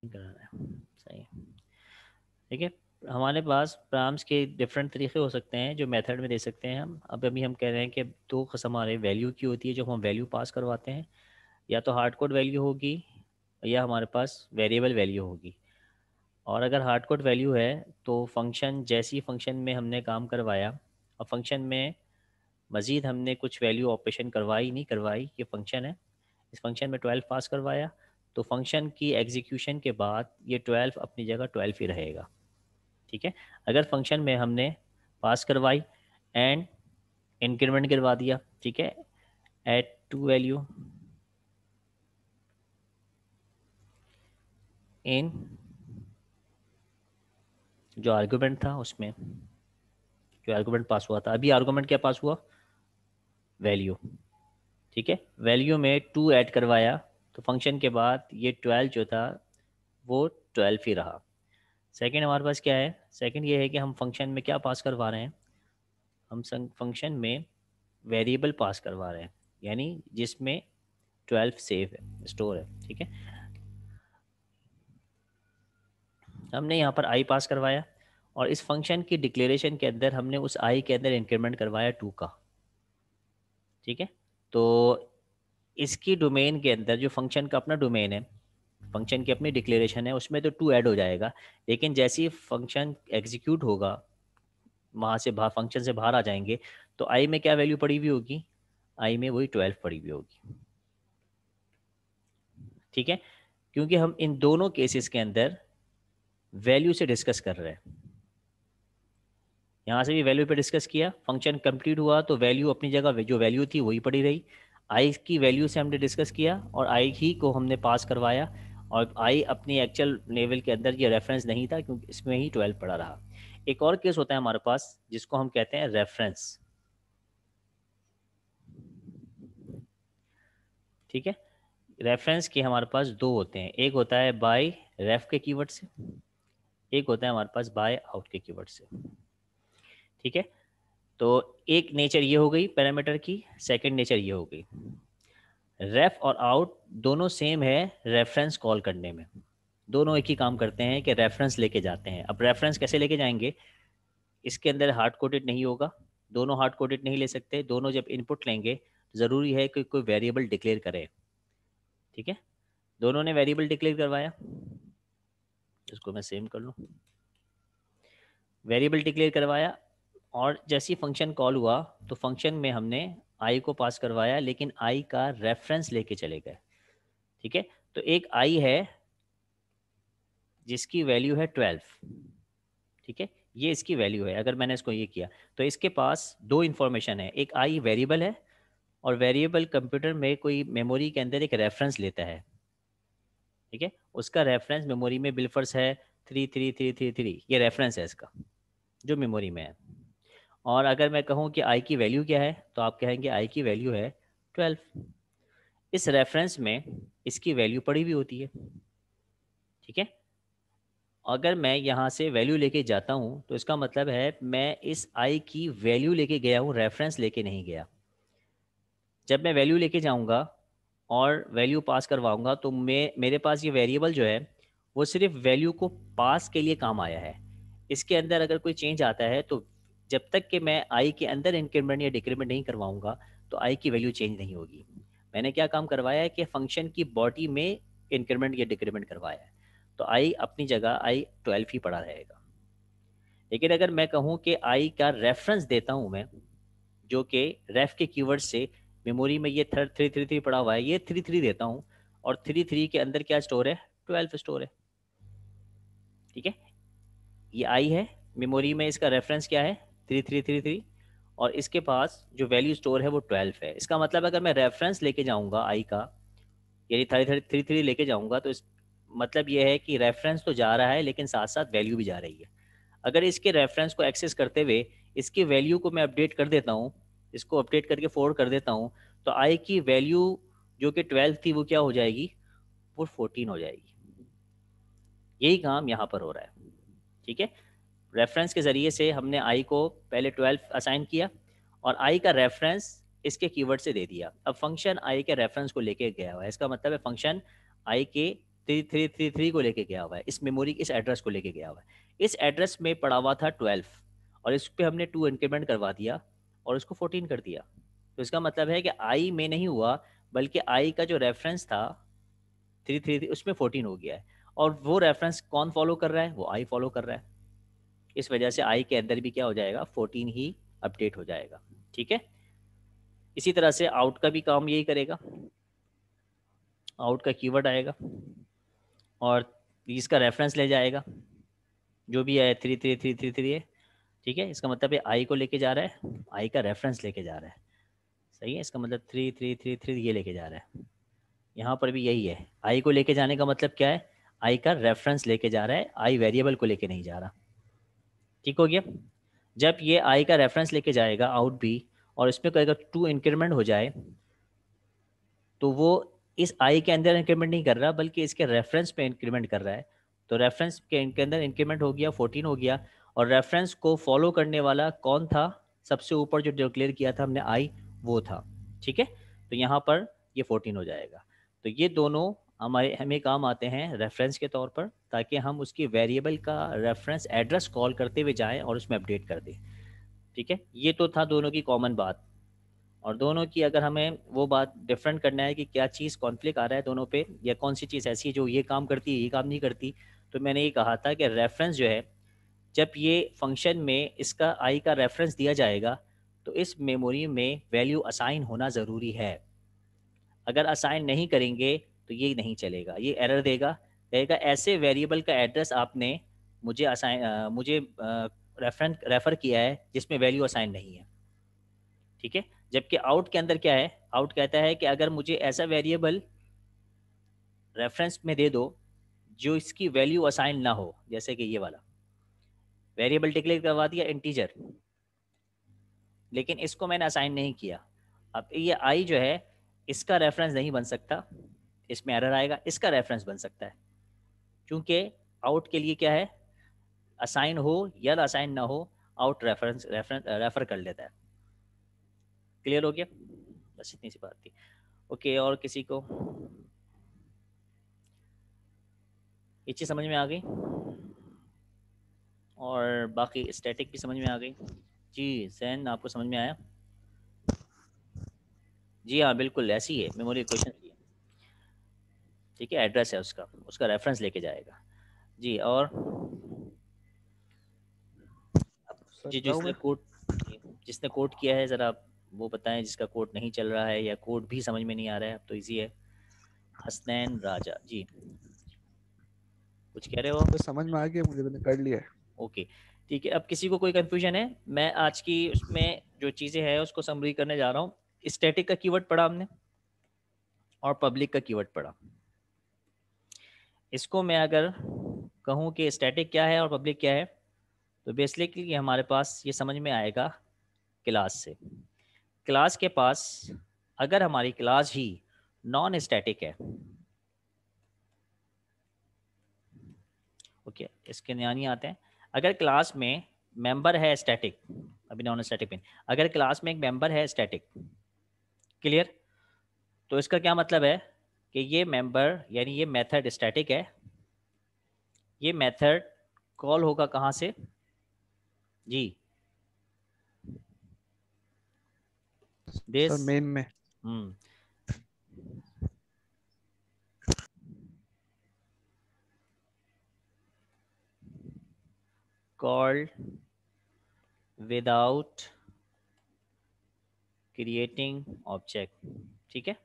कराना है, सही। ठीक है, हमारे पास प्राम्स के डिफरेंट तरीके हो सकते हैं जो मेथड में दे सकते हैं हम। अब अभी हम कह रहे हैं कि दो किस्म हमारे वैल्यू की होती है, जो हम वैल्यू पास करवाते हैं, या तो हार्ड कोड वैल्यू होगी या हमारे पास वेरिएबल वैल्यू होगी। और अगर हार्ड कोड वैल्यू है तो फंक्शन, जैसी फंक्शन में हमने काम करवाया और फंक्शन में मज़ीद हमने कुछ वैल्यू ऑपरेशन करवाई नहीं करवाई, ये फंक्शन है, इस फंक्शन में 12 पास करवाया, तो फंक्शन की एग्जीक्यूशन के बाद ये 12 अपनी जगह 12 ही रहेगा। ठीक है, अगर फंक्शन में हमने पास करवाई एंड इंक्रीमेंट करवा दिया, ठीक है, एट टू वैल्यू इन जो आर्गूमेंट था उसमें, जो आर्गूमेंट पास हुआ था, अभी आर्गूमेंट क्या पास हुआ, वैल्यू। ठीक है, वैल्यू में 2 ऐड करवाया, तो फंक्शन के बाद ये 12 जो था वो 12 ही रहा। सेकंड हमारे पास क्या है, सेकंड ये है कि हम फंक्शन में क्या पास करवा रहे हैं, हम फंक्शन में वेरिएबल पास करवा रहे हैं, यानी जिसमें 12 सेव है, स्टोर है। ठीक है, हमने यहाँ पर आई पास करवाया और इस फंक्शन की डिक्लेरेशन के अंदर हमने उस आई के अंदर इंक्रीमेंट करवाया 2 का। ठीक है, तो इसकी डोमेन के अंदर जो फंक्शन का अपना डोमेन है, फंक्शन की अपनी डिक्लेरेशन है, उसमें तो 2 ऐड हो जाएगा, लेकिन जैसे ही फंक्शन एग्जीक्यूट होगा, वहाँ से बाहर, फंक्शन से बाहर आ जाएंगे, तो आई में क्या वैल्यू पड़ी हुई होगी, आई में वही 12 पड़ी हुई होगी। ठीक है, क्योंकि हम इन दोनों केसेस के अंदर वैल्यू से डिस्कस कर रहे हैं, यहाँ से भी वैल्यू पे डिस्कस किया, फंक्शन कंप्लीट हुआ तो वैल्यू अपनी जगह जो वैल्यू थी वही पड़ी रही, आई की वैल्यू से हमने डिस्कस किया और आई ही को हमने पास करवाया, और आई अपनी एक्चुअल लेवल के अंदर ये रेफरेंस नहीं था क्योंकि इसमें ही 12 पड़ा रहा। एक और केस होता है हमारे पास जिसको हम कहते हैं रेफरेंस। ठीक है, रेफरेंस के हमारे पास दो होते हैं, एक होता है बाय रेफ के कीवर्ड से, एक होता है हमारे पास बाय आउट के कीवर्ड से। ठीक है, तो एक नेचर ये हो गई पैरामीटर की, सेकंड नेचर ये हो गई। रेफ और आउट दोनों सेम है रेफरेंस कॉल करने में, दोनों एक ही काम करते हैं कि रेफरेंस लेके जाते हैं। अब रेफरेंस कैसे लेके जाएंगे, इसके अंदर हार्ड कोडेड नहीं होगा, दोनों हार्ड कोडेड नहीं ले सकते, दोनों जब इनपुट लेंगे तो ज़रूरी है कि कोई वेरिएबल डिक्लेयर करे। ठीक है, दोनों ने वेरिएबल डिक्लेयर करवाया, इसको मैं सेम कर लूँ, वेरिएबल डिक्लेयर करवाया, और जैसी फंक्शन कॉल हुआ तो फंक्शन में हमने आई को पास करवाया, लेकिन आई का रेफरेंस लेके चले गए। ठीक है, तो एक आई है जिसकी वैल्यू है 12। ठीक है, ये इसकी वैल्यू है, अगर मैंने इसको ये किया तो इसके पास दो इन्फॉर्मेशन है, एक आई वेरिएबल है, और वेरिएबल कंप्यूटर में कोई मेमोरी के अंदर एक रेफरेंस लेता है। ठीक है, उसका रेफरेंस मेमोरी में बिलफर्स है 33333, ये रेफरेंस है इसका जो मेमोरी में है। और अगर मैं कहूँ कि आई की वैल्यू क्या है, तो आप कहेंगे आई की वैल्यू है 12। इस रेफरेंस में इसकी वैल्यू पड़ी हुई होती है। ठीक है, अगर मैं यहाँ से वैल्यू लेके जाता हूँ तो इसका मतलब है मैं इस आई की वैल्यू लेके गया हूँ, रेफरेंस लेके नहीं गया। जब मैं वैल्यू लेके जाऊँगा और वैल्यू पास करवाऊँगा तो मेरे पास ये वेरिएबल जो है वो सिर्फ वैल्यू को पास के लिए काम आया है। इसके अंदर अगर कोई चेंज आता है तो जब तक कि मैं आई के अंदर इंक्रीमेंट या डिक्रीमेंट नहीं करवाऊँगा तो आई की वैल्यू चेंज नहीं होगी। मैंने क्या काम करवाया है कि फंक्शन की बॉडी में इंक्रीमेंट या डिक्रीमेंट करवाया है, तो आई अपनी जगह आई 12 ही पड़ा रहेगा। लेकिन अगर मैं कहूँ कि आई का रेफरेंस देता हूँ मैं, जो कि रेफ के कीवर्ड से मेमोरी में ये 333 पड़ा हुआ है, ये 33 देता हूँ, और 33 के अंदर क्या स्टोर है, 12 स्टोर है। ठीक है, ये आई है, मेमोरी में इसका रेफरेंस क्या है 3333, और इसके पास जो वैल्यू स्टोर है वो 12 है। इसका मतलब अगर मैं रेफरेंस लेके जाऊंगा आई का, यानी 33 लेके जाऊंगा, तो इस मतलब ये है कि रेफरेंस तो जा रहा है लेकिन साथ साथ वैल्यू भी जा रही है। अगर इसके रेफरेंस को एक्सेस करते हुए इसकी वैल्यू को मैं अपडेट कर देता हूँ, इसको अपडेट करके फॉरवर्ड कर देता हूँ, तो आई की वैल्यू जो कि 12 थी वो क्या हो जाएगी, वो 14 हो जाएगी। यही काम यहाँ पर हो रहा है। ठीक है, रेफरेंस के ज़रिए से हमने आई को पहले 12 असाइन किया और आई का रेफरेंस इसके कीवर्ड से दे दिया। अब फंक्शन आई के रेफरेंस को लेके गया हुआ है, इसका मतलब है फंक्शन आई के 3333 को लेके गया हुआ है, इस मेमोरी इस एड्रेस को लेके गया हुआ है। इस एड्रेस में पड़ा हुआ था 12 और इस पे हमने 2 इंक्रीमेंट करवा दिया और उसको 14 कर दिया। तो इसका मतलब है कि आई में नहीं हुआ, बल्कि आई का जो रेफरेंस था 333 उसमें 14 हो गया है। और वो रेफरेंस कौन फॉलो कर रहा है? वो आई फॉलो कर रहा है। इस वजह से आई के अंदर भी क्या हो जाएगा? 14 ही अपडेट हो जाएगा। ठीक है। इसी तरह से आउट का भी काम यही करेगा। आउट का कीवर्ड आएगा और इसका रेफरेंस ले जाएगा, जो भी है 33333 है। ठीक है, इसका मतलब है आई को लेके जा रहा है, आई का रेफरेंस लेके जा रहा है। सही है, इसका मतलब 3333 ये लेके जा रहा है। यहाँ पर भी यही है, आई को लेके जाने का मतलब क्या है? आई का रेफरेंस लेके जा रहा है, आई वेरिएबल को लेके नहीं जा रहा। ठीक हो गया। जब ये आई का रेफरेंस लेके जाएगा आउट भी, और इसमें अगर 2 इंक्रीमेंट हो जाए, तो वो इस आई के अंदर इंक्रीमेंट नहीं कर रहा, बल्कि इसके रेफरेंस पे इंक्रीमेंट कर रहा है। तो रेफरेंस के अंदर इंक्रीमेंट हो गया, 14 हो गया। और रेफरेंस को फॉलो करने वाला कौन था? सबसे ऊपर जो डिक्लेयर किया था हमने आई, वो था। ठीक है, तो यहाँ पर ये 14 हो जाएगा। तो ये दोनों हमें काम आते हैं रेफरेंस के तौर पर, ताकि हम उसकी वेरिएबल का रेफरेंस एड्रेस कॉल करते हुए जाएं और उसमें अपडेट कर दें। ठीक है, ये तो था दोनों की कॉमन बात। और दोनों की अगर हमें वो बात डिफरेंट करना है कि क्या चीज़ कॉन्फ्लिक्ट आ रहा है दोनों पे, या कौन सी चीज़ ऐसी है जो ये काम करती है ये काम नहीं करती, तो मैंने ये कहा था कि रेफरेंस जो है, जब ये फंक्शन में इसका आई का रेफरेंस दिया जाएगा, तो इस मेमोरी में वैल्यू असाइन होना ज़रूरी है। अगर असाइन नहीं करेंगे तो ये नहीं चलेगा, ये एरर देगा, कहेगा ऐसे वेरिएबल का एड्रेस आपने मुझे रेफर किया है जिसमें वैल्यू असाइन नहीं है। ठीक है, जबकि आउट के अंदर क्या है? आउट कहता है कि अगर मुझे ऐसा वेरिएबल रेफरेंस में दे दो जो इसकी वैल्यू असाइन ना हो, जैसे कि ये वाला वेरिएबल डिक्लेयर करवा दिया इंटीजर, लेकिन इसको मैंने असाइन नहीं किया। अब ये आई जो है, इसका रेफरेंस नहीं बन सकता, इसमें एरर आएगा। इसका रेफरेंस बन सकता है, क्योंकि आउट के लिए क्या है? असाइन हो या असाइन ना हो, आउट रेफरेंस रेफर कर लेता है। क्लियर हो गया? बस इतनी सी बात थी। ओके, और किसी को ये चीज़ समझ में आ गई? और बाकी स्टैटिक भी समझ में आ गई? जी सैन, आपको समझ में आया? जी हाँ, बिल्कुल ऐसी है मेमोरी क्वेश्चन ही है। ठीक है, एड्रेस है उसका, उसका रेफरेंस लेके जाएगा। जी, और सर जी, जाऊँ जिसने मैं? कोड जिसने कोड किया है, ज़रा वो बताएं, जिसका कोड नहीं चल रहा है या कोड भी समझ में नहीं आ रहा है। अब तो इजी है। हसनैन राजा जी, कुछ कह रहे हो तो आप? समझ में आ गया मुझे, मैंने कर लिया है। ओके, ठीक है। अब किसी को कोई कन्फ्यूजन है? मैं आज की उसमें जो चीज़ें हैं उसको समरी करने जा रहा हूँ। स्टैटिक का कीवर्ड पढ़ा हमने, और पब्लिक का कीवर्ड पढ़ा। इसको मैं अगर कहूँ कि स्टैटिक क्या है और पब्लिक क्या है, तो बेसिकली हमारे पास ये समझ में आएगा क्लास से। क्लास के पास अगर हमारी क्लास ही नॉन स्टैटिक है, ओके, इसके यानी आते हैं, अगर क्लास में मेंबर है स्टैटिक, अभी नॉन स्टैटिक में, अगर क्लास में एक मेंबर है स्टैटिक, क्लियर, तो इसका क्या मतलब है कि ये मेंबर यानी ये मेथड स्टैटिक है। ये मेथड कॉल होगा कहाँ से? जी, सर दिस मेन में। हम्म कॉल्ड विदाउट क्रिएटिंग ऑब्जेक्ट। ठीक है,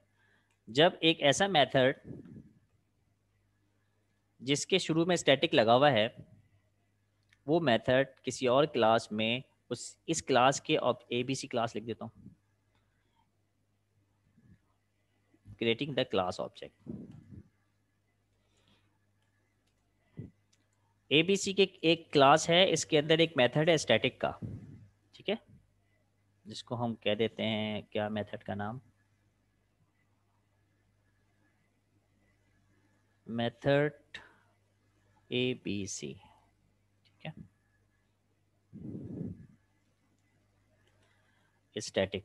जब एक ऐसा मेथड जिसके शुरू में स्टैटिक लगा हुआ है, वो मेथड किसी और क्लास में उस इस क्लास के ए बी सी क्लास लिख देता हूँ, creating the class object. A B C के एक क्लास है, इसके अंदर एक मेथड है स्टैटिक का। ठीक है, जिसको हम कह देते हैं, क्या मेथड का नाम? Method A B C. ठीक है, स्टैटिक।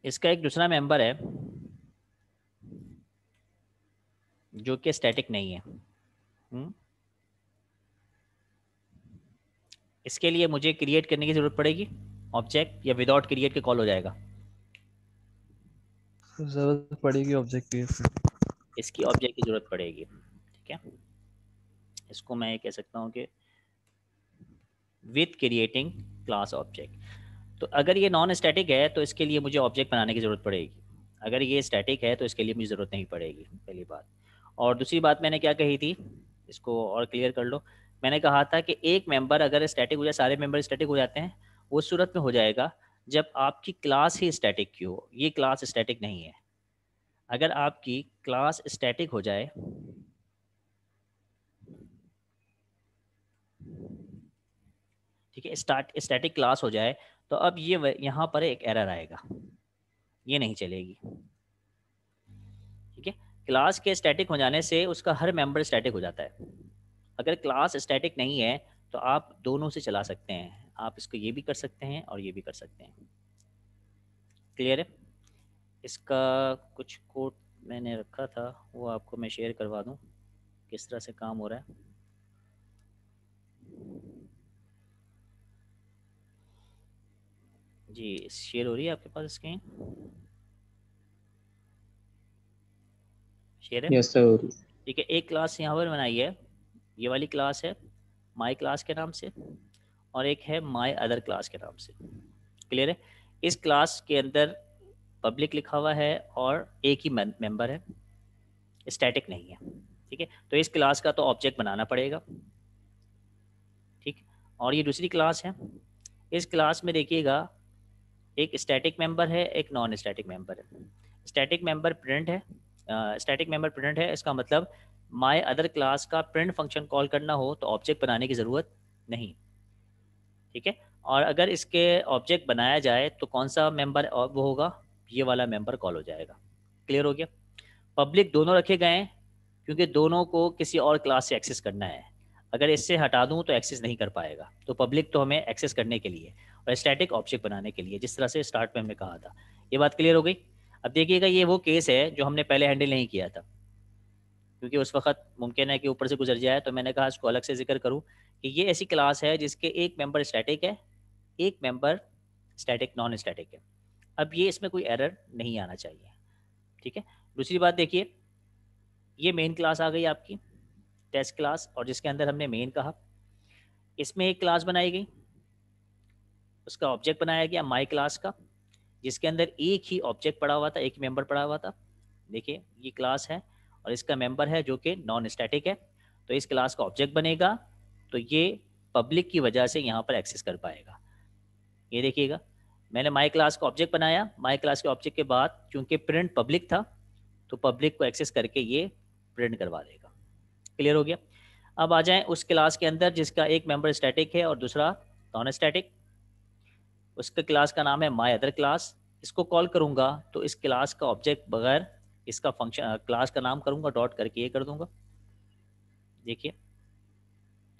इसका एक दूसरा मेंबर है जो कि स्टैटिक नहीं है। इसके लिए मुझे क्रिएट करने की ज़रूरत पड़ेगी ऑब्जेक्ट, या विदाउट क्रिएट के कॉल हो जाएगा? जरूरत पड़ेगी ऑब्जेक्ट की। इसकी ऑब्जेक्ट की ज़रूरत पड़ेगी, ठीक है। इसको मैं ये कह सकता हूँ कि विथ क्रिएटिंग क्लास ऑब्जेक्ट। तो अगर ये नॉन स्टैटिक है तो इसके लिए मुझे ऑब्जेक्ट बनाने की ज़रूरत पड़ेगी, अगर ये स्टैटिक है तो इसके लिए मुझे ज़रूरत नहीं पड़ेगी, पहली बात। और दूसरी बात मैंने क्या कही थी, इसको और क्लियर कर लो। मैंने कहा था कि एक मेंबर अगर स्टैटिक हो जाए, सारे मेंबर स्टैटिक हो जाते हैं, वो सूरत में हो जाएगा जब आपकी क्लास ही स्टैटिक की हो। ये क्लास स्टैटिक नहीं है। अगर आपकी क्लास स्टैटिक हो जाए, ठीक है, स्टैटिक क्लास हो जाए, तो अब ये यहाँ पर एक एरर आएगा, ये नहीं चलेगी, ठीक है। क्लास के स्टैटिक हो जाने से उसका हर मेंबर स्टैटिक हो जाता है। अगर क्लास स्टैटिक नहीं है तो आप दोनों से चला सकते हैं, आप इसको ये भी कर सकते हैं और ये भी कर सकते हैं। क्लियर है? इसका कुछ कोड मैंने रखा था, वो आपको मैं शेयर करवा दूँ किस तरह से काम हो रहा है। जी, शेयर हो रही है आपके पास स्क्रीन? शेयर है? Yes sir. ठीक है, एक क्लास यहाँ पर बनाई है, ये वाली क्लास है माई क्लास के नाम से, और एक है माई अदर क्लास के नाम से। क्लियर है? इस क्लास के अंदर पब्लिक लिखा हुआ है और एक ही मेंबर है, स्टैटिक नहीं है, ठीक है। तो इस क्लास का तो ऑब्जेक्ट बनाना पड़ेगा, ठीक। और ये दूसरी क्लास है, इस क्लास में देखिएगा एक स्टैटिक मेंबर है, एक नॉन स्टैटिक मेंबर है। स्टैटिक मेंबर प्रिंट है, स्टैटिक मेंबर प्रिंट है, इसका मतलब माय अदर क्लास का प्रिंट फंक्शन कॉल करना हो तो ऑब्जेक्ट बनाने की ज़रूरत नहीं, ठीक है। और अगर इसके ऑब्जेक्ट बनाया जाए तो कौन सा मेंबर वो होगा, ये वाला मेंबर कॉल हो जाएगा। क्लियर हो गया? पब्लिक दोनों रखे गए हैं क्योंकि दोनों को किसी और क्लास से एक्सेस करना है। अगर इससे हटा दूं तो एक्सेस नहीं कर पाएगा, तो पब्लिक तो हमें एक्सेस करने के लिए और स्टैटिक ऑब्जेक्ट बनाने के लिए, जिस तरह से स्टार्ट में हमने कहा था। ये बात क्लियर हो गई? अब देखिएगा, ये वो केस है जो हमने पहले हैंडल नहीं किया था, क्योंकि उस वक्त मुमकिन है कि ऊपर से गुजर जाए, तो मैंने कहा इसको अलग से जिक्र करूँ कि ये ऐसी क्लास है जिसके एक मेंबर स्टैटिक है, एक मेंबर स्टैटिक नॉन स्टैटिक है। अब ये इसमें कोई एरर नहीं आना चाहिए, ठीक है। दूसरी बात देखिए, ये मेन क्लास आ गई आपकी टेस्ट क्लास, और जिसके अंदर हमने मेन कहा, इसमें एक क्लास बनाई गई, उसका ऑब्जेक्ट बनाया गया माई क्लास का, जिसके अंदर एक ही ऑब्जेक्ट पड़ा हुआ था, एक ही मेंबर पड़ा हुआ था। देखिए ये क्लास है और इसका मेंबर है जो कि नॉन स्टैटिक है, तो इस क्लास का ऑब्जेक्ट बनेगा, तो ये पब्लिक की वजह से यहाँ पर एक्सेस कर पाएगा। ये देखिएगा, मैंने माई क्लास का ऑब्जेक्ट बनाया, माई क्लास के ऑब्जेक्ट के बाद क्योंकि प्रिंट पब्लिक था, तो पब्लिक को एक्सेस करके ये प्रिंट करवा देगा। क्लियर हो गया? अब आ जाएं उस क्लास के अंदर जिसका एक मेंबर स्टैटिक है और दूसरा नॉन स्टैटिक। उसके क्लास का नाम है माई अदर क्लास। इसको कॉल करूंगा तो इस क्लास का ऑब्जेक्ट बगैर इसका फंक्शन क्लास का नाम करूंगा डॉट करके ये कर दूंगा। देखिए,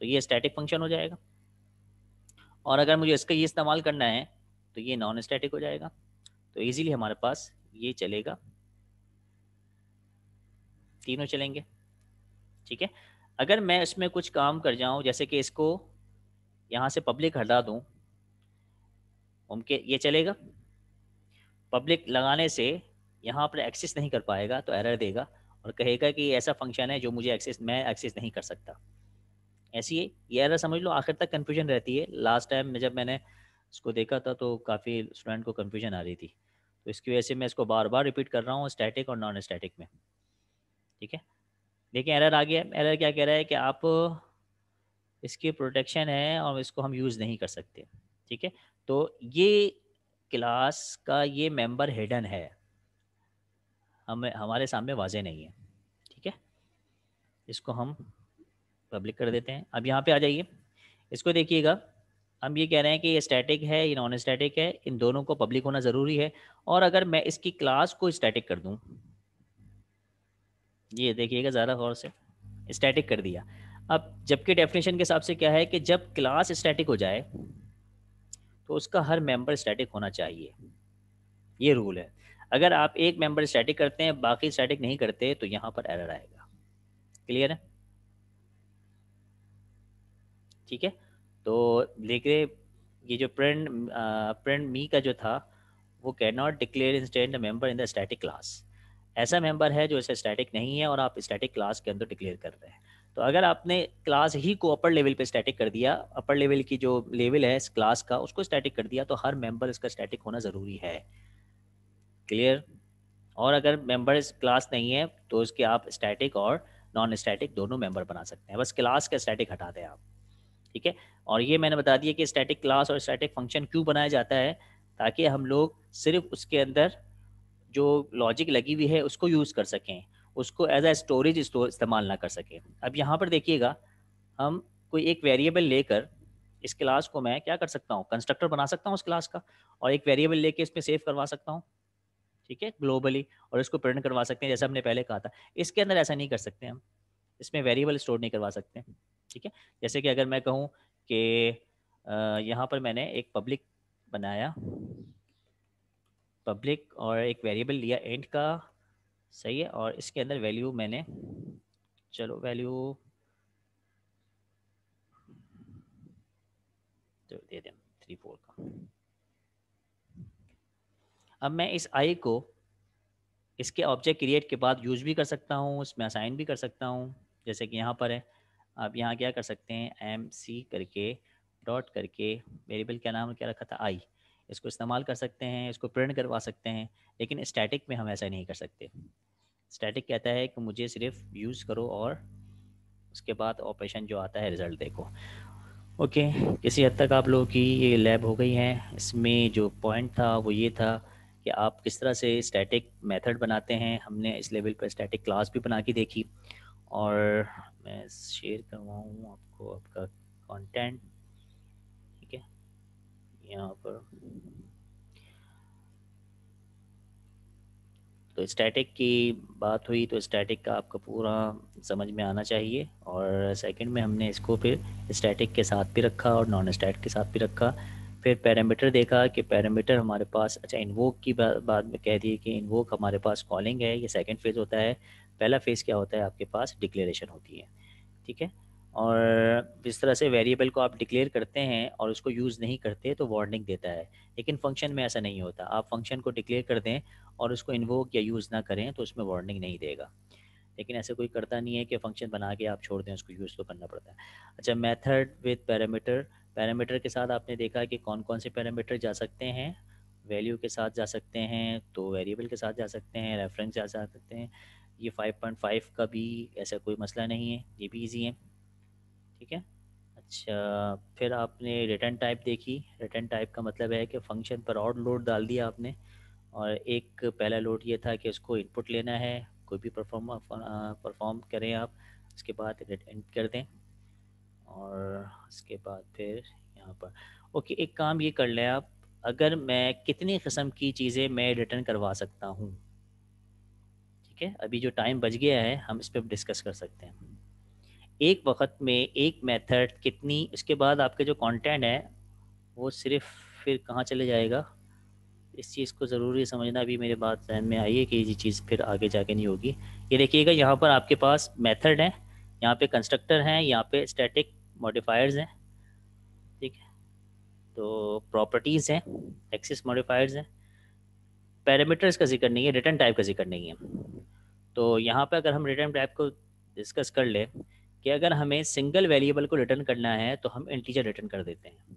तो ये स्टैटिक फंक्शन हो जाएगा, और अगर मुझे इसका ये इस्तेमाल करना है तो ये नॉन स्टैटिक हो जाएगा। तो इजीली हमारे पास ये चलेगा, तीनों चलेंगे, ठीक है। अगर मैं इसमें कुछ काम कर जाऊं, जैसे कि इसको यहाँ से पब्लिक हटा दूं, मुमकिन ये चलेगा। पब्लिक लगाने से यहाँ पर एक्सेस नहीं कर पाएगा तो एरर देगा और कहेगा कि ये ऐसा फंक्शन है जो मुझे मैं एक्सेस नहीं कर सकता। ऐसी है ये एरर, समझ लो आखिर तक कन्फ्यूजन रहती है। लास्ट टाइम जब मैंने इसको देखा था तो काफ़ी स्टूडेंट को कन्फ्यूजन आ रही थी, तो इसकी वजह से मैं इसको बार बार रिपीट कर रहा हूँ स्टैटिक और नॉन स्टैटिक में, ठीक है। देखिए एरर आ गया। एरर क्या कह रहा है कि आप इसकी प्रोटेक्शन है और इसको हम यूज़ नहीं कर सकते, ठीक है। तो ये क्लास का ये मेंबर हिडन है, हमें हमारे सामने वाजे नहीं है, ठीक है। इसको हम पब्लिक कर देते हैं। अब यहाँ पे आ जाइए, इसको देखिएगा, हम ये कह रहे हैं कि ये स्टैटिक है ये नॉन स्टैटिक है, इन दोनों को पब्लिक होना ज़रूरी है। और अगर मैं इसकी क्लास को स्टैटिक कर दूँ, ये देखिएगा ज़्यादा गौर से, स्टैटिक कर दिया। अब जबकि डेफिनेशन के हिसाब से क्या है कि जब क्लास स्टैटिक हो जाए तो उसका हर मेंबर स्टैटिक होना चाहिए, ये रूल है। अगर आप एक मेंबर स्टैटिक करते हैं बाकी स्टैटिक नहीं करते तो यहाँ पर एरर आएगा। क्लियर है? ठीक है। तो लेके ये जो प्रिंट मी का जो था, वो can not declare instant member in the static class. ऐसा मेंबर है जो इसे स्टैटिक नहीं है और आप स्टैटिक क्लास के अंदर डिक्लेयर कर रहे हैं। तो अगर आपने क्लास ही को अपर लेवल पे स्टैटिक कर दिया, अपर लेवल की जो लेवल है इस क्लास का उसको स्टैटिक कर दिया, तो हर मेंबर इसका स्टैटिक होना ज़रूरी है। क्लियर? और अगर मेंबर्स क्लास नहीं है तो उसके आप स्टैटिक और नॉन स्टैटिक दोनों मेंबर बना सकते हैं, बस क्लास का स्टैटिक हटा दें आप। ठीक है। और ये मैंने बता दिया कि स्टैटिक क्लास और स्टैटिक फंक्शन क्यों बनाया जाता है, ताकि हम लोग सिर्फ उसके अंदर जो लॉजिक लगी हुई है उसको यूज़ कर सकें, उसको एज अ स्टोरेज इस्तेमाल ना कर सकें। अब यहाँ पर देखिएगा, हम कोई एक वेरिएबल लेकर इस क्लास को मैं क्या कर सकता हूँ, कंस्ट्रक्टर बना सकता हूँ उस क्लास का, और एक वेरिएबल लेके इसमें सेव करवा सकता हूँ, ठीक है, ग्लोबली, और इसको प्रिंट करवा सकते हैं जैसे हमने पहले कहा था। इसके अंदर ऐसा नहीं कर सकते हम, इसमें वेरिएबल स्टोर नहीं करवा सकते। ठीक है। जैसे कि अगर मैं कहूँ कि यहाँ पर मैंने एक पब्लिक बनाया, पब्लिक, और एक वेरिएबल लिया एंड का, सही है, और इसके अंदर वैल्यू मैंने, चलो वैल्यू तो दे दें 3 4 का। अब मैं इस आई को इसके ऑब्जेक्ट क्रिएट के बाद यूज भी कर सकता हूँ, इसमें असाइन भी कर सकता हूँ, जैसे कि यहाँ पर है। आप यहाँ क्या कर सकते हैं, एम सी करके डॉट करके वेरिएबल क्या नाम क्या रखा था, आई, इसको इस्तेमाल कर सकते हैं, इसको प्रिंट करवा सकते हैं। लेकिन स्टैटिक में हम ऐसा नहीं कर सकते। स्टैटिक कहता है कि मुझे सिर्फ यूज़ करो और उसके बाद ऑपरेशन जो आता है रिज़ल्ट देखो। ओके, किसी हद तक आप लोगों की ये लैब हो गई है। इसमें जो पॉइंट था वो ये था कि आप किस तरह से स्टैटिक मेथड बनाते हैं। हमने इस लेवल पर स्टैटिक क्लास भी बना के देखी, और मैं शेयर करवाऊँ आपको आपका कंटेंट। ठीक है, यहाँ पर तो स्टैटिक की बात हुई, तो स्टैटिक का आपका पूरा समझ में आना चाहिए। और सेकंड में हमने इसको फिर स्टैटिक के साथ भी रखा और नॉन स्टैटिक के साथ भी रखा। फिर पैरामीटर देखा कि पैरामीटर हमारे पास, अच्छा इन्वोक की बात में कह दी कि इन्वोक हमारे पास कॉलिंग है, ये सेकंड फेज़ होता है। पहला फेज़ क्या होता है, आपके पास डिक्लेरेशन होती है। ठीक है। और जिस तरह से वेरिएबल को आप डिक्लेयर करते हैं और उसको यूज़ नहीं करते तो वार्निंग देता है, लेकिन फंक्शन में ऐसा नहीं होता। आप फंक्शन को डिक्लेयर कर दें और उसको इन्वोक या यूज़ ना करें तो उसमें वार्निंग नहीं देगा। लेकिन ऐसे कोई करता नहीं है कि फ़ंक्शन बना के आप छोड़ दें, उसको यूज़ तो करना पड़ता है। अच्छा, मेथड विद पैरामीटर, पैरामीटर के साथ आपने देखा कि कौन कौन से पैरामीटर जा सकते हैं। वैल्यू के साथ जा सकते हैं, तो वेरिएबल के साथ जा सकते हैं, रेफरेंस जा सकते हैं। ये 5.5 का भी ऐसा कोई मसला नहीं है, ये भी ईजी है। ठीक है। अच्छा, फिर आपने रिटर्न टाइप देखी। रिटर्न टाइप का मतलब है कि फ़ंक्शन पर और लोड डाल दिया आपने, और एक पहला लोड ये था कि उसको इनपुट लेना है, कोई भी परफॉर्म करें आप, उसके बाद रिटर्न कर दें, और उसके बाद फिर यहाँ पर ओके, एक काम ये कर लें आप, अगर मैं कितनी किस्म की चीज़ें मैं रिटर्न करवा सकता हूँ। ठीक है, अभी जो टाइम बच गया है हम इस पर डिस्कस कर सकते हैं। एक वक्त में एक मेथड कितनी, उसके बाद आपके जो कंटेंट है वो सिर्फ फिर कहाँ चले जाएगा, इस चीज़ को ज़रूरी समझना। भी मेरे बात ध्यान में आई है कि ये चीज़ फिर आगे जाके नहीं होगी। ये देखिएगा, यहाँ पर आपके पास मेथड है, यहाँ पे कंस्ट्रक्टर हैं, यहाँ पे स्टैटिक मॉडिफायर्स हैं। ठीक है, तो प्रॉपर्टीज़ हैं, एक्सेस मॉडिफायर्स हैं, पैरामीटर्स का जिक्र नहीं है, रिटर्न टाइप का जिक्र नहीं है। तो यहाँ पे अगर हम रिटर्न टाइप को डिस्कस कर ले कि अगर हमें सिंगल वेरिएबल को रिटर्न करना है तो हम इंटीजर रिटर्न कर देते हैं।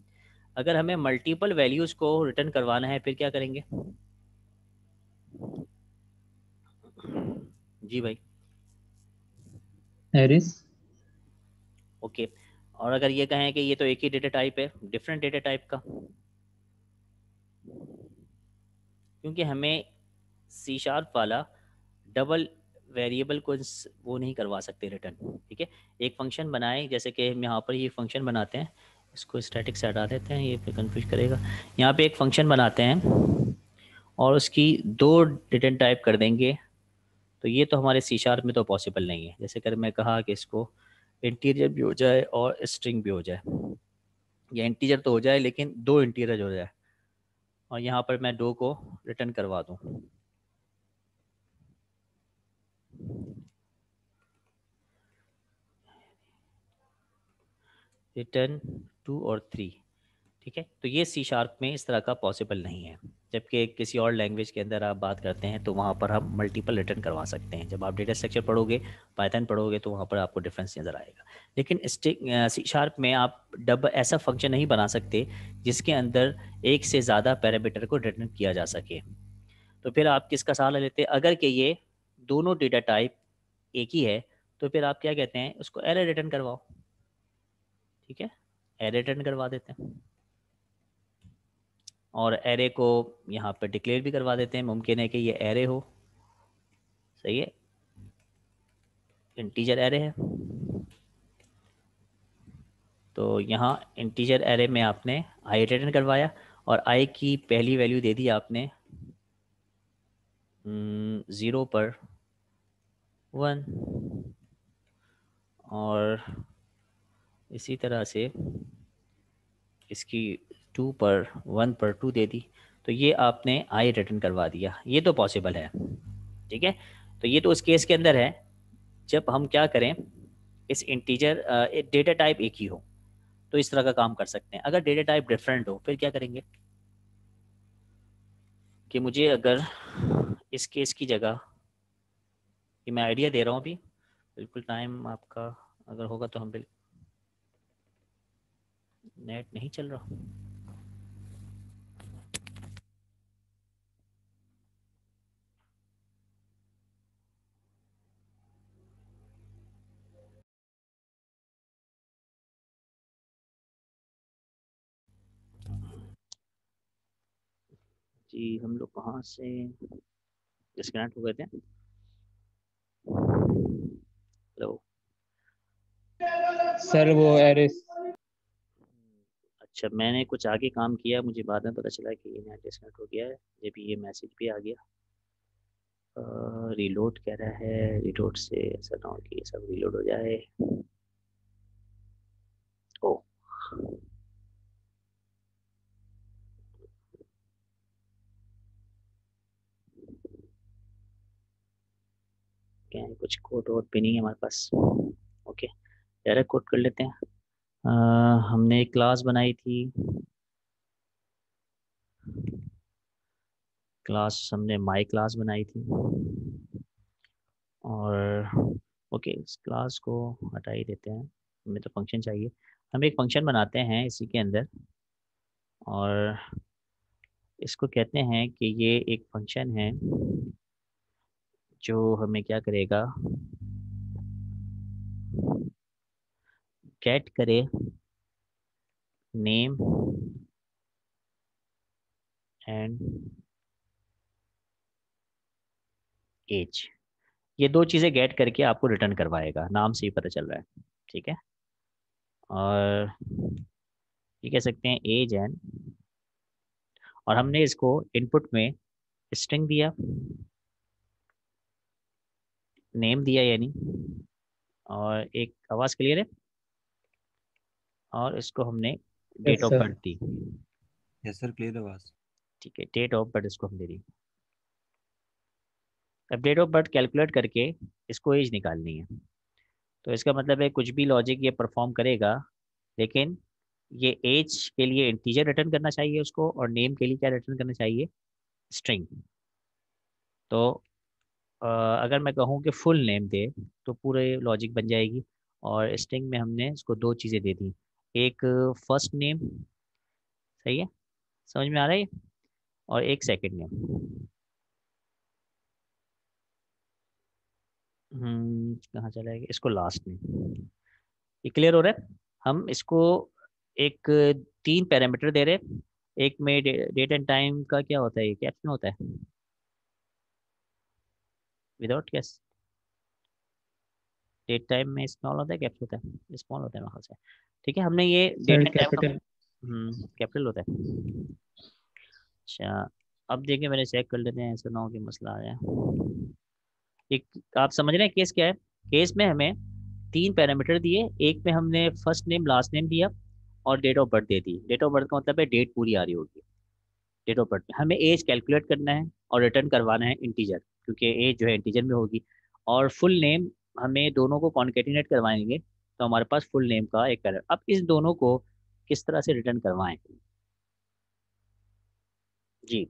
अगर हमें मल्टीपल वैल्यूज़ को रिटर्न करवाना है फिर क्या करेंगे? जी भाई। एरिस। ओके, और अगर ये कहें कि ये तो एक ही डेटा टाइप है, डिफरेंट डेटा टाइप का, क्योंकि हमें सी शार्प वाला डबल वेरिएबल को वो नहीं करवा सकते रिटर्न। ठीक है, एक फंक्शन बनाए, जैसे कि हम यहाँ पर ये फंक्शन बनाते हैं, इसको स्टैटिक से हटा देते हैं, ये फिर कन्फ्यूज करेगा। यहाँ पे एक फंक्शन बनाते हैं और उसकी दो रिटर्न टाइप कर देंगे, तो ये तो हमारे सी शार्प में तो पॉसिबल नहीं है। जैसे अगर मैं कहा कि इसको इंटीजर भी हो जाए और स्ट्रिंग भी हो जाए, या इंटीजर तो हो जाए लेकिन दो इंटीजर हो जाए, और यहाँ पर मैं दो को रिटर्न करवा दूँ, रिटर्न 2 और 3। ठीक है, तो ये सी शार्प में इस तरह का पॉसिबल नहीं है, जबकि किसी और लैंग्वेज के अंदर आप बात करते हैं तो वहाँ पर हम मल्टीपल रिटर्न करवा सकते हैं। जब आप डेटा स्ट्रक्चर पढ़ोगे, पाइथन पढ़ोगे, तो वहाँ पर आपको डिफरेंस नज़र आएगा। लेकिन सी शार्प में आप डब ऐसा फंक्शन नहीं बना सकते जिसके अंदर एक से ज़्यादा पैरामीटर को रिटर्न किया जा सके। तो फिर आप किसका सहारा लेते हैं? अगर कि ये दोनों डेटा टाइप एक ही है, तो फिर आप क्या कहते हैं, उसको एरे रिटर्न करवाओ। ठीक है, एरे रिटर्न करवा देते हैं, और एरे को यहाँ पर डिक्लेयर भी करवा देते हैं। मुमकिन है कि ये एरे हो, सही है, इंटीजर एरे है। तो यहाँ इंटीजर एरे में आपने आई रिटर्न करवाया, और आई की पहली वैल्यू दे दी आपने 0 पर 1, और इसी तरह से इसकी 2 पर 1 पर 2 दे दी। तो ये आपने आई रिटर्न करवा दिया, ये तो पॉसिबल है। ठीक है, तो ये तो उस केस के अंदर है जब हम क्या करें, इस इंटीजर डेटा टाइप एक ही हो, तो इस तरह का काम कर सकते हैं। अगर डेटा टाइप डिफरेंट हो, फिर क्या करेंगे कि मुझे अगर इस केस की जगह, ये मैं आइडिया दे रहा हूँ अभी, बिल्कुल टाइम आपका अगर होगा तो हम बिल्कुल, नेट नहीं चल रहा। जी, हम लोग कहाँ से डिस्कनेक्ट हो गए थे? हेलो। सर वो एरिस। अच्छा, मैंने कुछ आगे काम किया, मुझे बाद में पता चला कि ये नेट डिस्कनेक्ट हो गया है। जब ये मैसेज भी आ गया, रीलोड कह रहा है, रीलोड से ऐसा ना हो कि ये सब रीलोड हो जाए। ओ, क्या है, कुछ कोड वोड भी नहीं है हमारे पास। ओके, डायरेक्ट कोड कर लेते हैं। हमने एक क्लास बनाई थी, क्लास हमने माई क्लास बनाई थी, और ओके, इस क्लास को हटा ही देते हैं, हमें तो फंक्शन चाहिए। हम एक फंक्शन बनाते हैं इसी के अंदर, और इसको कहते हैं कि ये एक फंक्शन है जो हमें क्या करेगा, गेट करे नेम एंड एज। ये दो चीज़ें गेट करके आपको रिटर्न करवाएगा, नाम से ही पता चल रहा है। ठीक है, और ये कह सकते हैं एज एंड, और हमने इसको इनपुट में स्ट्रिंग दिया, नेम दिया यानी, और एक आवाज़ क्लियर है, और इसको हमने date yes of sir. Birth दी। यस सर, क्लियर आवाज। ठीक है, डेट ऑफ बर्थ इसको हम दे दी। अब डेट ऑफ बर्थ कैलकुलेट करके इसको एज निकालनी है। तो इसका मतलब है कुछ भी लॉजिक ये परफॉर्म करेगा, लेकिन ये एज के लिए इंटीजर रिटर्न करना चाहिए उसको, और नेम के लिए क्या रिटर्न करना चाहिए, स्ट्रिंग। तो अगर मैं कहूँ कि फुल नेम दे, तो पूरे लॉजिक बन जाएगी। और स्ट्रिंग में हमने इसको दो चीज़ें दे दी, एक फर्स्ट नेम, सही है, समझ में आ रहा है ये? और एक सेकंड नेम। कहाँ चला गया, इसको लास्ट नेम। ये क्लियर हो रहा है? हम इसको एक तीन पैरामीटर दे रहे हैं। एक में डेट एंड टाइम का क्या होता है, ये कैप्शन होता है विदाउट कैस, डेट टाइम में स्मॉल होता है, कैप्शन होता है स्मॉल होता है मेरे ख्याल से। ठीक है, हमने ये डेट सर एंड टाइम का कैपिटल। कैपिटल होता है। अच्छा, अब देखिए मैंने चेक कर लेते हैं, ऐसा ना हो कि मसला आया। एक, आप समझ रहे हैं केस क्या है? केस में हमें तीन पैरामीटर दिए, एक में हमने फर्स्ट नेम लास्ट नेम दिया, और डेट ऑफ बर्थ दे दी। डेट ऑफ बर्थ का मतलब है डेट पूरी आ रही होगी। डेट ऑफ बर्थ में हमें एज कैलकुलेट करना है और रिटर्न करवाना है इंटीजर, क्योंकि एज जो है इंटीजर में होगी। और फुल नेम हमें दोनों को कॉन्केटिनेट करवाएंगे, तो हमारे पास फुल नेम का एक कलर। अब इस दोनों को किस तरह से रिटर्न करवाएं जी।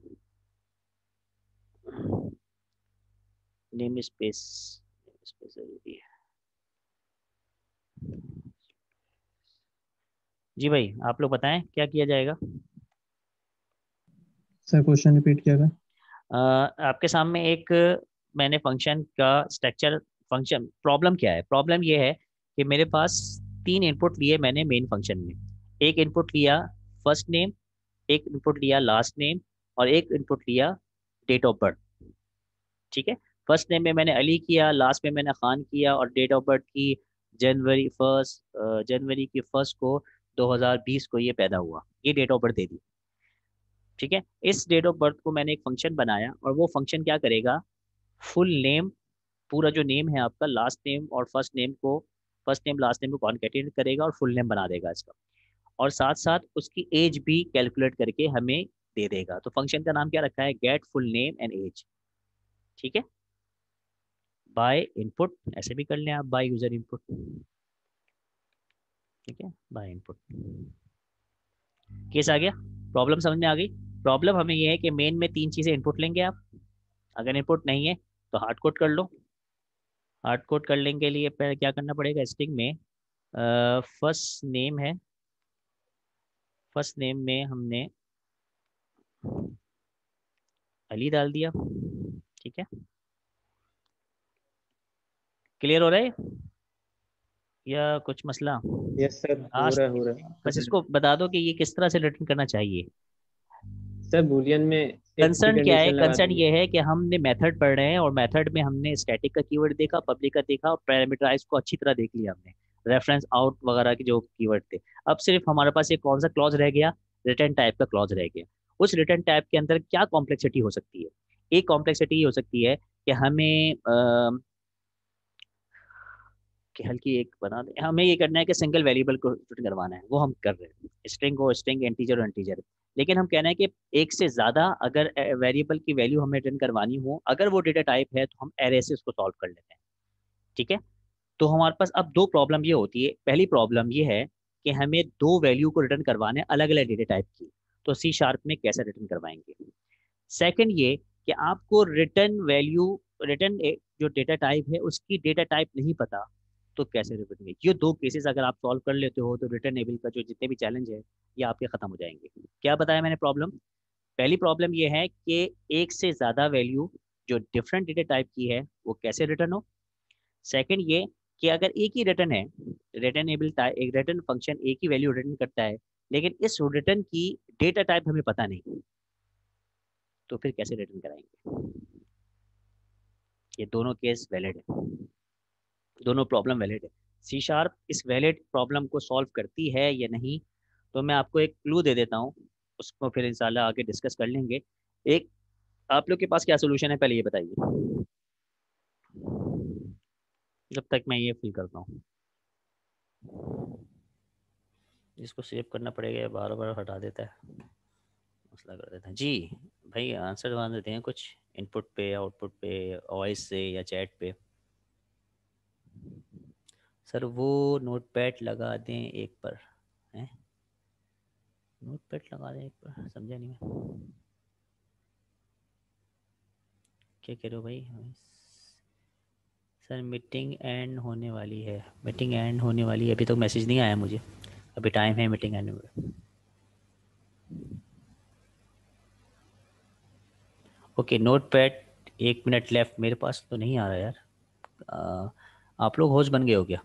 नेम स्पेस जरूरी है जी भाई, आप लोग बताएं क्या किया जाएगा। सर क्वेश्चन रिपीट किया था। आपके सामने एक मैंने फंक्शन का स्ट्रक्चर, फंक्शन प्रॉब्लम क्या है, प्रॉब्लम ये है कि मेरे पास 3 इनपुट लिए मैंने मेन फंक्शन में। एक इनपुट लिया फर्स्ट नेम, एक इनपुट लिया लास्ट नेम, और एक इनपुट लिया डेट ऑफ बर्थ। ठीक है, फर्स्ट नेम में मैंने अली किया, लास्ट में मैंने खान किया, और डेट ऑफ बर्थ की जनवरी की फर्स्ट को 2020 को ये पैदा हुआ, ये डेट ऑफ बर्थ दे दी। ठीक है, इस डेट ऑफ बर्थ को मैंने एक फंक्शन बनाया, और वो फंक्शन क्या करेगा, फुल नेम, पूरा जो नेम है आपका, लास्ट नेम और फर्स्ट नेम लास्ट नेम को कॉन्केटेट करेगा और फुल नेम बना देगा इसका, और साथ साथ उसकी एज भी कैलकुलेट करके हमें दे देगा। तो फंक्शन का नाम क्या रखा है, get full name and age. ठीक है, बाय इनपुट, ऐसे भी कर लें आप, बाय यूजर इनपुट। ठीक है, बाय इनपुट। केस आ गया, प्रॉब्लम समझ में आ गई। प्रॉब्लम हमें यह है कि मेन में 3 चीजें इनपुट लेंगे आप, अगर इनपुट नहीं है तो हार्ड कोड कर लो। हार्ड कोड करने के लिए पहले क्या करना पड़ेगा, स्ट्रिंग में फर्स्ट नेम है, फर्स्ट नेम में हमने अली डाल दिया। ठीक है, क्लियर हो रहा है या कुछ मसला। यस सर, हो लास्ट, रहा है हो रहा बस है। इसको बता दो कि ये किस तरह से रिटर्न करना चाहिए। सर बूलियन में एक कंसर्न क्या है, कंडीशन लगा कंसर्न देंगे। ये है कि हमने मेथड पढ़ रहे हैं, और मेथड में हमने स्टैटिक का कीवर्ड देखा, पब्लिक का देखा, और पैरामीटराइज को अच्छी तरह देख लिया हमने, रेफरेंस आउट वगैरह के जो कीवर्ड थे। अब सिर्फ हमारे पास एक कौन सा क्लॉज रह गया, रिटर्न टाइप का क्लॉज रह गया। उस रिटर्न टाइप के अंदर क्या कॉम्प्लेक्सिटी हो सकती है, एक कॉम्प्लेक्सिटी ये हो सकती है कि हमें कि हल्की एक बना दें, हमें ये करना है कि सिंगल वेरिएबल को रिटर्न करवाना है, वो हम कर रहे हैं, स्ट्रिंग हो स्ट्रिंग, इंटीजर हो इंटीजर। लेकिन हम कहना है कि एक से ज़्यादा अगर वेरिएबल की वैल्यू हमें रिटर्न करवानी हो, अगर वो डेटा टाइप है, तो हम एरे से उसको सॉल्व कर लेते हैं। ठीक है, तो हमारे पास अब दो प्रॉब्लम ये होती है। पहली प्रॉब्लम ये है कि हमें दो वैल्यू को रिटर्न करवाने अलग अलग डेटा टाइप की, तो सी शार्प में कैसे रिटर्न करवाएंगे। सेकंड ये कि आपको रिटर्न वैल्यू, रिटर्न जो डेटा टाइप है उसकी डेटा टाइप नहीं पता, तो कैसे रिटर्न करेंगे। ये दो केसेस अगर आप सॉल्व कर लेते हो, तो रिटर्नेबल का जो जितने भी चैलेंज है ये आपके खत्म हो जाएंगे। क्या बताया मैंने प्रॉब्लम, पहली प्रॉब्लम ये है कि एक से ज्यादा वैल्यू जो डिफरेंट डेटा टाइप की है वो कैसे रिटर्न हो। सेकंड ये कि अगर एक ही रिटर्न है, रिटर्नेबल एक रिटर्न फंक्शन एक ही वैल्यू रिटर्न करता है, लेकिन इस रिटर्न की डेटा टाइप हमें पता नहीं, तो फिर कैसे रिटर्न कराएंगे। ये दोनों केस वैलिड है, दोनों प्रॉब्लम वैलिड है। सी शार्प इस वैलिड प्रॉब्लम को सॉल्व करती है या नहीं, तो मैं आपको एक क्लू दे देता हूँ, उसको फिर इंशाल्लाह आगे डिस्कस कर लेंगे। एक, आप लोग के पास क्या सोल्यूशन है पहले ये बताइए, जब तक मैं ये फिल करता हूँ। इसको सेव करना पड़ेगा या बार बार हटा देता है, मसला कर देता है जी। भाई आंसर मान देते हैं कुछ, इनपुट पे, आउटपुट पे, वॉइस से या चैट पे। सर वो नोटपैड लगा दें एक पर, हैं नोटपैड लगा दें एक पर, समझा नहीं मैं, क्या कह रहे हो भाई। सर मीटिंग एंड होने वाली है, मीटिंग एंड होने वाली है, अभी तो मैसेज नहीं आया मुझे, अभी टाइम है मीटिंग एंड में। ओके नोटपैड, 1 मिनट लेफ्ट, मेरे पास तो नहीं आ रहा यार। आप लोग होस्ट बन गए हो क्या,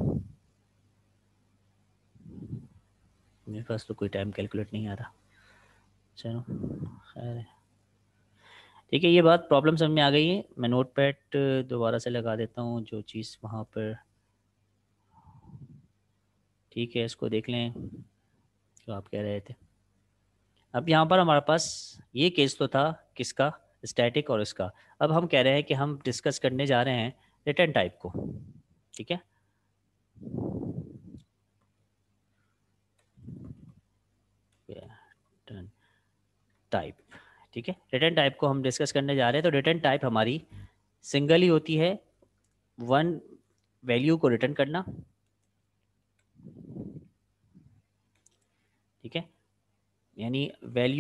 मेरे पास तो कोई टाइम कैलकुलेट नहीं आ रहा। चलो खैर है, ठीक है, ये बात प्रॉब्लम समझ में आ गई है। मैं नोटपैड दोबारा से लगा देता हूँ, जो चीज़ वहाँ पर, ठीक है, इसको देख लें जो आप कह रहे थे। अब यहाँ पर हमारे पास ये केस तो था किसका, स्टैटिक और इसका। अब हम कह रहे हैं कि हम डिस्कस करने जा रहे हैं रिटर्न टाइप को। ठीक है, रिटर्न टाइप, ठीक है, रिटर्न टाइप को हम डिस्कस करने जा रहे हैं। तो रिटर्न टाइप हमारी सिंगल ही होती है, वन वैल्यू को रिटर्न करना, ठीक है, यानी वैल्यू